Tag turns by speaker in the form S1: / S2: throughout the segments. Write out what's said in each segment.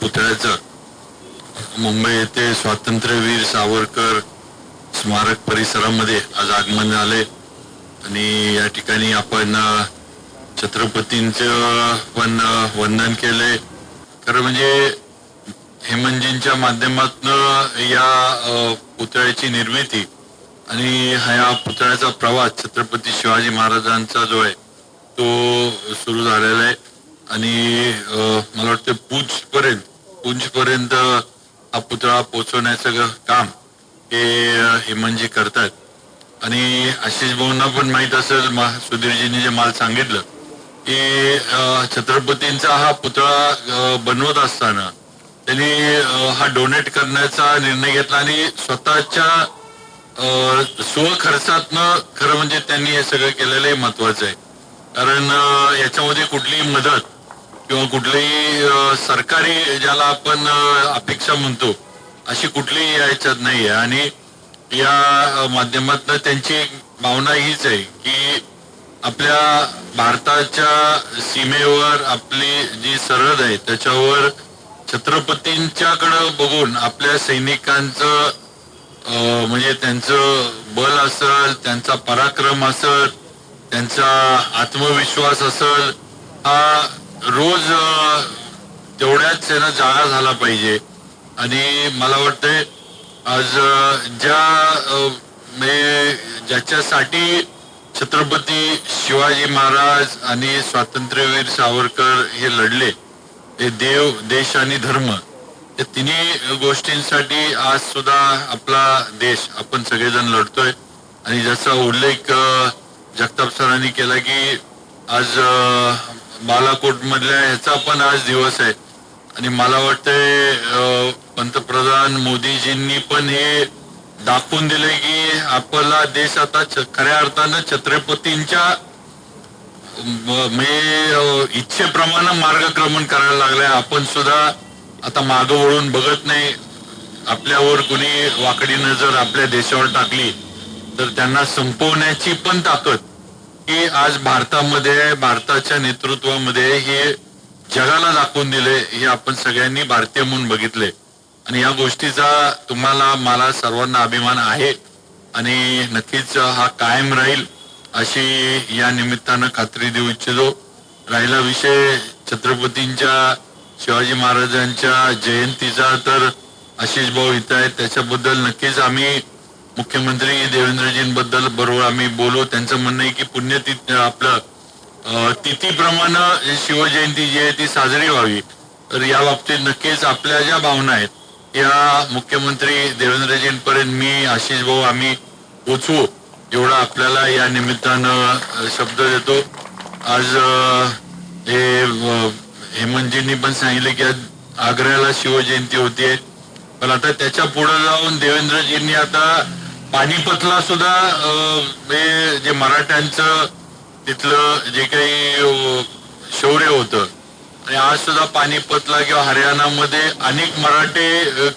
S1: पुतळ्याचं मुंबई येथे स्वातंत्र्यवीर सावरकर स्मारक परिसरामध्ये आज आगमन झाले आणि या ठिकाणी आपण छत्रपतींचं पण वंदन केले। खरं म्हणजे हेमंतजींच्या माध्यमातून या पुतळ्याची निर्मिती आणि हा पुतळ्याचा प्रवास छत्रपती शिवाजी महाराजांचा जो आहे तो सुरू झालेला आहे आणि मला वाटतं पुंछपर्यंत हा पुतळा पोहोचवण्याचं काम हे हेमंतजी करतात। आणि आशिष भाऊंना पण माहित असेल, सुधीरजींनी जे मला सांगितलं की छत्रपतींचा हा पुतळा बनवत असताना त्यांनी हा डोनेट करण्याचा निर्णय घेतला आणि स्वतःच्या स्वखर्चातनं खरं म्हणजे त्यांनी हे सगळं केलेलं हे महत्वाचं आहे। कारण याच्यामध्ये कुठलीही मदत किंवा कुठलीही सरकारी ज्याला आपण अपेक्षा म्हणतो अशी कुठलीही याच्यात नाही आहे। आणि या माध्यमातून त्यांची भावना हीच आहे की आपल्या भारताच्या सीमेवर आपली जी सरहद आहे त्याच्यावर छत्रपतींच्याकडे बघून आपल्या सैनिकांचं म्हणजे त्यांचं बल असेल, त्यांचा पराक्रम असेल, त्यांचा आत्मविश्वास असेल, हा रोज तेवढ्याच जागा झाला पाहिजे। आणि मला वाटतंय आज ज्याच्यासाठी छत्रपती शिवाजी महाराज आणि स्वातंत्र्यवीर सावरकर हे लढले, हे देव, देश आणि धर्म या तिन्ही गोष्टींसाठी आज सुद्धा आपला देश आपण सगळेजण लढतोय। आणि ज्याचा उल्लेख जगताप सरांनी केला की आज बालाकोट मधल्या ह्याचा पण आज दिवस आहे आणि मला वाटतंय पंतप्रधान मोदीजींनी पण हे दाखवून दिले की आपला देश आता खऱ्या अर्थानं छत्रपतींच्या इच्छेप्रमाणे मार्गक्रमण करायला लागलाय। आपण सुद्धा आता मागं वळून बघत नाही। आपल्यावर कुणी वाकडी नजर आपल्या देशावर टाकली तर त्यांना संपवण्याची पण ताकद ही आज भारतामध्ये, भारताच्या नेतृत्वामध्ये हे जगाला दाखवून दिले, हे आपण सगळ्यांनी भारतीय म्हणून बघितले। आणि या गोष्टीचा तुम्हाला, मला सर्वांना अभिमान आहे आणि नक्कीच हा कायम राहील अशी या निमित्तानं खात्री देऊ इच्छितो। राहिला विषय छत्रपतींच्या शिवाजी महाराजांच्या जयंतीचा, तर आशिष भाऊ इथं आहेत, त्याच्याबद्दल नक्कीच आम्ही मुख्यमंत्री देवेंद्रजींबद्दल बरोबर आम्ही बोलू। त्यांचं म्हणणं आहे की पुण्यतिथी आपलं तिथीप्रमाणे शिवजयंती जी आहे ती साजरी व्हावी। तर या बाबतीत नक्कीच आपल्या ज्या भावना आहेत या मुख्यमंत्री देवेंद्रजींपर्यंत मी, आशिष भाऊ आम्ही पोचवू एवढा आपल्याला या निमित्तानं शब्द देतो। आज हेमंतजींनी पण सांगितले की आग्र्याला शिवजयंती होतीये, पण आता त्याच्या पुढे जाऊन देवेंद्रजींनी आता पानिपतला सुद्धा जे मराठ्यांचं तिथलं जे काही शौर्य होतं आणि आज सुद्धा पानिपतला किंवा हरियाणामध्ये अनेक मराठे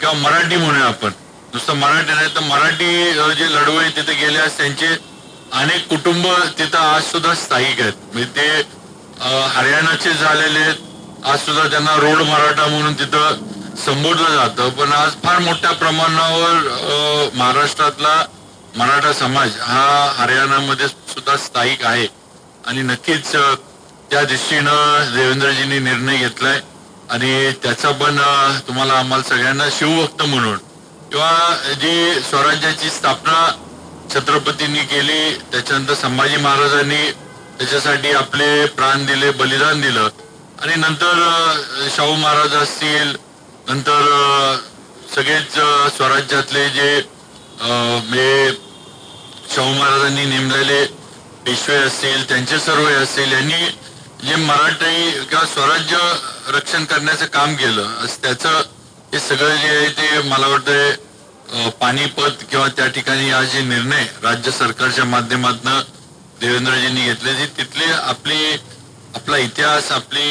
S1: किंवा मराठी म्हणूया आपण, नुसतं मराठी नाही तर मराठी जे लढवई तिथे गेले त्यांचे अनेक कुटुंब तिथं आज सुद्धा स्थायिक आहेत। म्हणजे ते हरियाणाचे झालेले आहेत, आज सुद्धा त्यांना रोड मराठा म्हणून तिथं संबोधलं जातं। पण आज फार मोठ्या प्रमाणावर महाराष्ट्रातला मराठा समाज हा हरियाणामध्ये सुद्धा स्थायिक आहे आणि नक्कीच त्या दृष्टीनं देवेंद्रजींनी निर्णय घेतलाय आणि त्याचा पण तुम्हाला आम्हाला सगळ्यांना शिवभक्त म्हणून किंवा जी स्वराज्याची स्थापना छत्रपतींनी केली, त्याच्यानंतर संभाजी महाराजांनी त्याच्यासाठी आपले प्राण दिले, बलिदान दिलं आणि नंतर शाहू महाराज असतील, नंतर सगळेच स्वराज्यातले जे शाहू महाराजांनी नेमलेले पेशवे असतील, त्यांचे सर्व असतील, यांनी जे मराठी किंवा स्वराज्य रक्षण करण्याचं काम केलं, त्याचं हे सगळं जे आहे ते मला वाटतं पानिपत किंवा त्या ठिकाणी आज जे निर्णय राज्य सरकारच्या माध्यमातून देवेंद्रजींनी घेतले, जे तिथले आपला इतिहास, आपली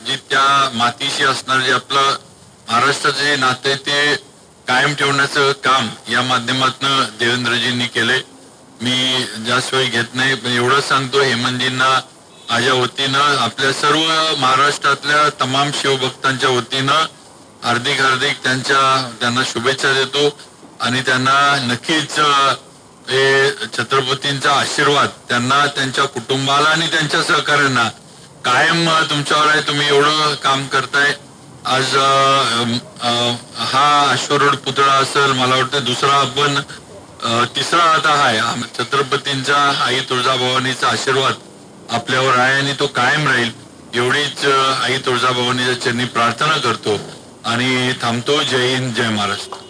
S1: जी त्या मातीशी असणार जे आपलं महाराष्ट्राचं जे नातं आहे ते कायम ठेवण्याचं काम या माध्यमातून देवेंद्रजींनी केले। मी जास्त वेळ घेत नाही, पण एवढंच सांगतो हेमंतजींना माझ्या वतीनं आपल्या सर्व महाराष्ट्रातल्या तमाम शिवभक्तांच्या वतीनं हार्दिक हार्दिक त्यांना शुभेच्छा देतो आणि त्यांना नक्कीच हे छत्रपतींचा आशीर्वाद त्यांना, त्यांच्या कुटुंबाला आणि त्यांच्या सहकाऱ्यांना कायम तुमच्यावर आहे. तुम्ही एवढं काम करताय. आज हा अश्वरूढ पुतळा असेल, मला वाटतं दुसरा आपण तिसरा आता आहे. छत्रपतींचा आई तुळजाभवानीचा आशीर्वाद आपल्यावर आहे आणि तो कायम राहील एवढीच आई तुळजाभवानीच्या चरणी प्रार्थना करतो आणि थांबतो. जय हिंद, जय महाराष्ट्र.